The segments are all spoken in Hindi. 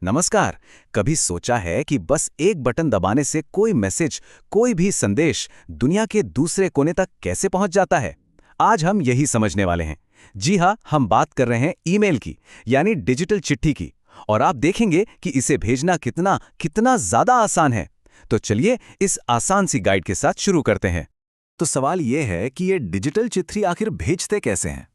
नमस्कार। कभी सोचा है कि बस एक बटन दबाने से कोई मैसेज, कोई भी संदेश दुनिया के दूसरे कोने तक कैसे पहुंच जाता है? आज हम यही समझने वाले हैं। जी हाँ, हम बात कर रहे हैं ईमेल की, यानी डिजिटल चिट्ठी की। और आप देखेंगे कि इसे भेजना कितना कितना ज्यादा आसान है। तो चलिए इस आसान सी गाइड के साथ शुरू करते हैं। तो सवाल यह है कि ये डिजिटल चिट्ठी आखिर भेजते कैसे हैं?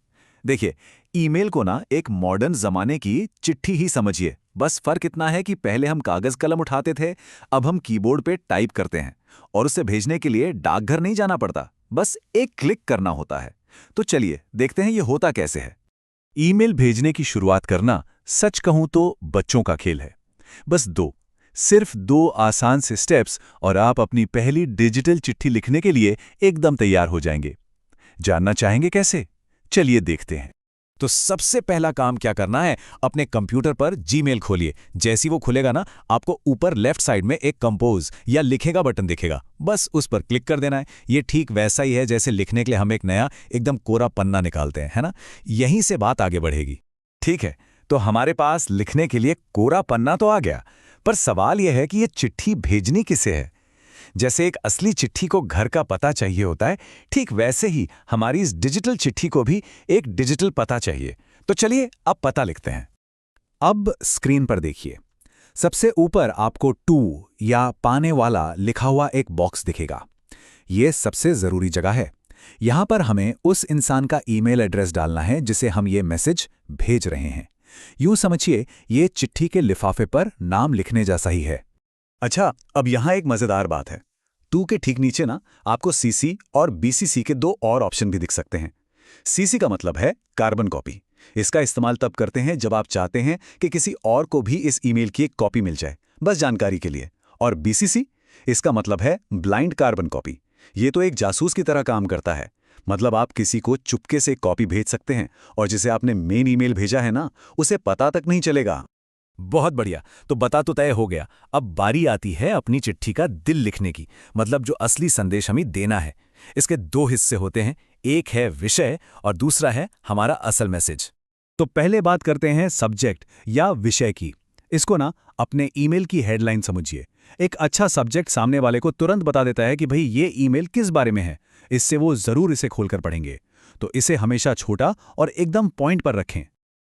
देखिए, ईमेल को ना एक मॉडर्न जमाने की चिट्ठी ही समझिए। बस फर्क इतना है कि पहले हम कागज कलम उठाते थे, अब हम कीबोर्ड पे टाइप करते हैं। और उसे भेजने के लिए डाकघर नहीं जाना पड़ता, बस एक क्लिक करना होता है। तो चलिए देखते हैं ये होता कैसे है। ईमेल भेजने की शुरुआत करना सच कहूं तो बच्चों का खेल है। बस सिर्फ दो आसान से स्टेप्स और आप अपनी पहली डिजिटल चिट्ठी लिखने के लिए एकदम तैयार हो जाएंगे। जानना चाहेंगे कैसे? चलिए देखते हैं। तो सबसे पहला काम क्या करना है, अपने कंप्यूटर पर जीमेल खोलिए। जैसी वो खुलेगा ना, आपको ऊपर लेफ्ट साइड में एक कंपोज या लिखेगा बटन दिखेगा, बस उस पर क्लिक कर देना है। ये ठीक वैसा ही है जैसे लिखने के लिए हम एक नया एकदम कोरा पन्ना निकालते हैं, है ना? यहीं से बात आगे बढ़ेगी। ठीक है, तो हमारे पास लिखने के लिए कोरा पन्ना तो आ गया, पर सवाल यह है कि ये चिट्ठी भेजनी किसे है? जैसे एक असली चिट्ठी को घर का पता चाहिए होता है, ठीक वैसे ही हमारी इस डिजिटल चिट्ठी को भी एक डिजिटल पता चाहिए। तो चलिए अब पता लिखते हैं। अब स्क्रीन पर देखिए, सबसे ऊपर आपको टू या पाने वाला लिखा हुआ एक बॉक्स दिखेगा। ये सबसे जरूरी जगह है। यहां पर हमें उस इंसान का ईमेल एड्रेस डालना है जिसे हम ये मैसेज भेज रहे हैं। यूं समझिए, ये चिट्ठी के लिफाफे पर नाम लिखने जैसा ही है। अच्छा, अब यहां एक मजेदार बात है। टू के ठीक नीचे ना आपको सीसी और बीसीसी के दो और ऑप्शन भी दिख सकते हैं। सीसी का मतलब है कार्बन कॉपी। इसका इस्तेमाल तब करते हैं जब आप चाहते हैं कि किसी और को भी इस ईमेल की एक कॉपी मिल जाए, बस जानकारी के लिए। और बीसीसी, इसका मतलब है ब्लाइंड कार्बन कॉपी। ये तो एक जासूस की तरह काम करता है। मतलब आप किसी को चुपके से कॉपी भेज सकते हैं और जिसे आपने मेन ईमेल भेजा है ना, उसे पता तक नहीं चलेगा। बहुत बढ़िया, तो बता तो तय हो गया। अब बारी आती है अपनी चिट्ठी का दिल लिखने की, मतलब जो असली संदेश हमें देना है। इसके दो हिस्से होते हैं, एक है विषय और दूसरा है हमारा असल मैसेज। तो पहले बात करते हैं सब्जेक्ट या विषय की। इसको ना अपने ईमेल की हेडलाइन समझिए। एक अच्छा सब्जेक्ट सामने वाले को तुरंत बता देता है कि भाई ये ईमेल किस बारे में है। इससे वो जरूर इसे खोलकर पढ़ेंगे। तो इसे हमेशा छोटा और एकदम पॉइंट पर रखें।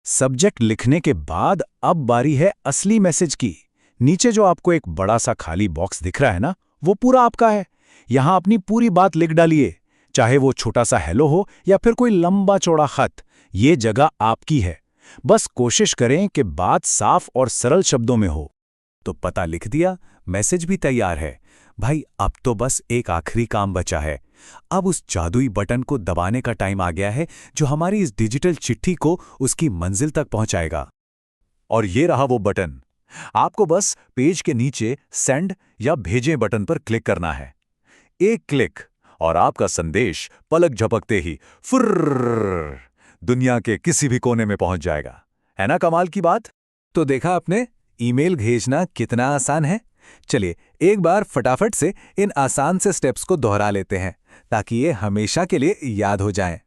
सब्जेक्ट लिखने के बाद अब बारी है असली मैसेज की। नीचे जो आपको एक बड़ा सा खाली बॉक्स दिख रहा है ना, वो पूरा आपका है। यहां अपनी पूरी बात लिख डालिए, चाहे वो छोटा सा हेलो हो या फिर कोई लंबा चौड़ा खत। ये जगह आपकी है। बस कोशिश करें कि बात साफ और सरल शब्दों में हो। तो पता लिख दिया, मैसेज भी तैयार है। भाई अब तो बस एक आखिरी काम बचा है। अब उस जादुई बटन को दबाने का टाइम आ गया है जो हमारी इस डिजिटल चिट्ठी को उसकी मंजिल तक पहुंचाएगा। और ये रहा वो बटन। आपको बस पेज के नीचे सेंड या भेजें बटन पर क्लिक करना है। एक क्लिक और आपका संदेश पलक झपकते ही फुर्र दुनिया के किसी भी कोने में पहुंच जाएगा। है ना कमाल की बात? तो देखा आपने, ईमेल भेजना कितना आसान है। चलिए एक बार फटाफट से इन आसान से स्टेप्स को दोहरा लेते हैं ताकि ये हमेशा के लिए याद हो जाएं।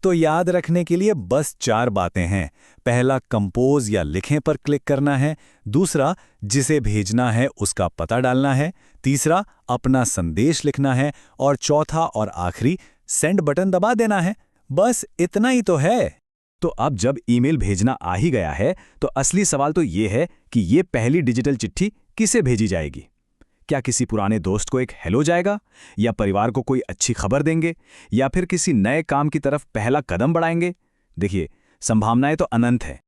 तो याद रखने के लिए बस 4 बातें हैं। पहला, कंपोज या लिखें पर क्लिक करना है। दूसरा, जिसे भेजना है उसका पता डालना है। तीसरा, अपना संदेश लिखना है। और चौथा और आखिरी, सेंड बटन दबा देना है। बस इतना ही तो है। तो अब जब ईमेल भेजना आ ही गया है, तो असली सवाल तो ये है कि ये पहली डिजिटल चिट्ठी किसे भेजी जाएगी? क्या किसी पुराने दोस्त को एक हेलो जाएगा, या परिवार को कोई अच्छी खबर देंगे, या फिर किसी नए काम की तरफ पहला कदम बढ़ाएंगे? देखिए, संभावनाएं तो अनंत हैं।